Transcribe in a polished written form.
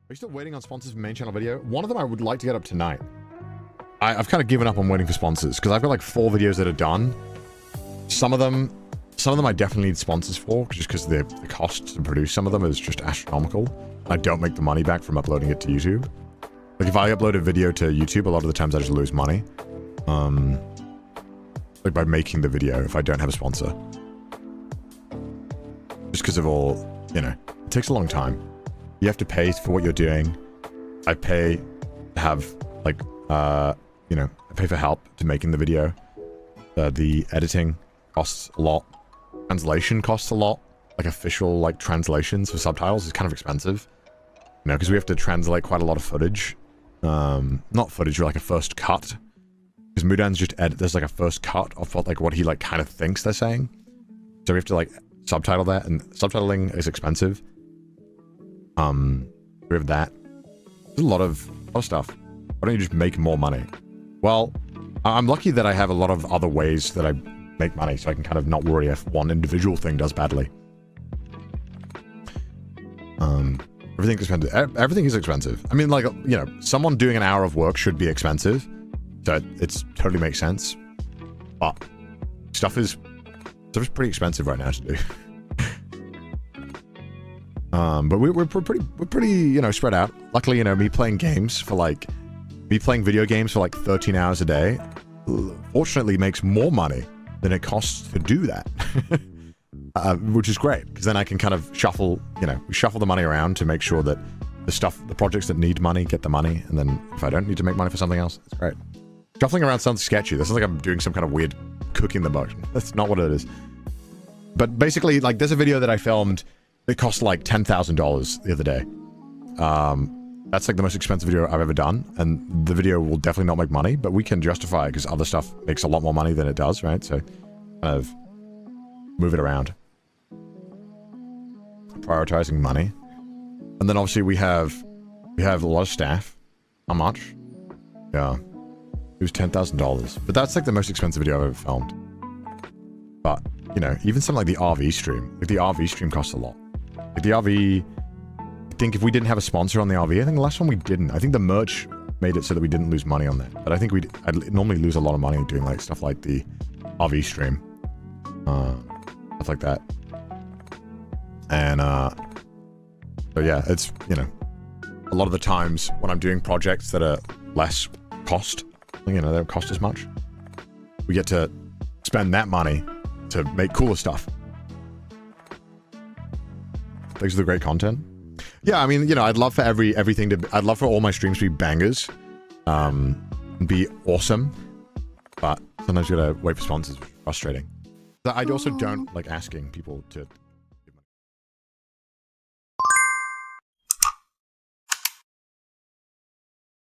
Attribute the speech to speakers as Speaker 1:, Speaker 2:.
Speaker 1: Are you still waiting on sponsors for main channel video? One of them I would like to get up tonight. I've kind of given up on waiting for sponsors because I've got like 4 videos that are done. Some of them I definitely need sponsors for, just because the cost to produce some of them is just astronomical. I don't make the money back from uploading it to YouTube. Like if I upload a video to YouTube, a lot of the times I just lose money. Like by making the video if I don't have a sponsor. Just because of all, you know, it takes a long time. You have to pay for what you're doing. I pay to have like, you know, I pay for help to making the video. The editing costs a lot. Translation costs a lot. Like official like translations for subtitles is kind of expensive. You know, because we have to translate quite a lot of footage. Not footage, like a first cut. Because Mudan's just edit, there's like a first cut of what, like what he like kind of thinks they're saying. So we have to like subtitle that, and subtitling is expensive. We have that. There's a lot of stuff. Why don't you just make more money? Well, I'm lucky that I have a lot of other ways that I make money, so I can kind of not worry if one individual thing does badly. Everything's expensive. Everything is expensive. I mean, like, you know, someone doing an hour of work should be expensive. So it totally makes sense. But stuff is pretty expensive right now to do. But we're pretty, you know, spread out. Luckily, you know, me playing video games for like 13 hours a day, fortunately makes more money than it costs to do that. Which is great, because then I can kind of shuffle the money around to make sure that the projects that need money get the money, and then if I don't need to make money for something else, it's great. Shuffling around sounds sketchy. This sounds like I'm doing some kind of weird cooking the motion. That's not what it is. But basically, like, there's a video that I filmed that cost like $10,000 the other day. That's like the most expensive video I've ever done, and the video will definitely not make money, but we can justify it because other stuff makes a lot more money than it does, right? So, kind of move it around. Prioritizing money. And then obviously we have a lot of staff. How much? Yeah. It was $10,000. But that's like the most expensive video I've ever filmed. But, you know, even something like the RV stream. Like the RV stream costs a lot. Like the RV, I think if we didn't have a sponsor on the RV, I think the last one we didn't. I think the merch made it so that we didn't lose money on that. But I think I'd normally lose a lot of money doing like stuff like the RV stream. Stuff like that. And, so yeah, it's, you know, a lot of the times when I'm doing projects that are less cost, you know, they don't cost as much, we get to spend that money to make cooler stuff. Thanks for the great content. Yeah, I mean, you know, I'd love for I'd love for all my streams to be bangers, and be awesome, but sometimes you gotta wait for sponsors, which is frustrating. I also don't like asking people to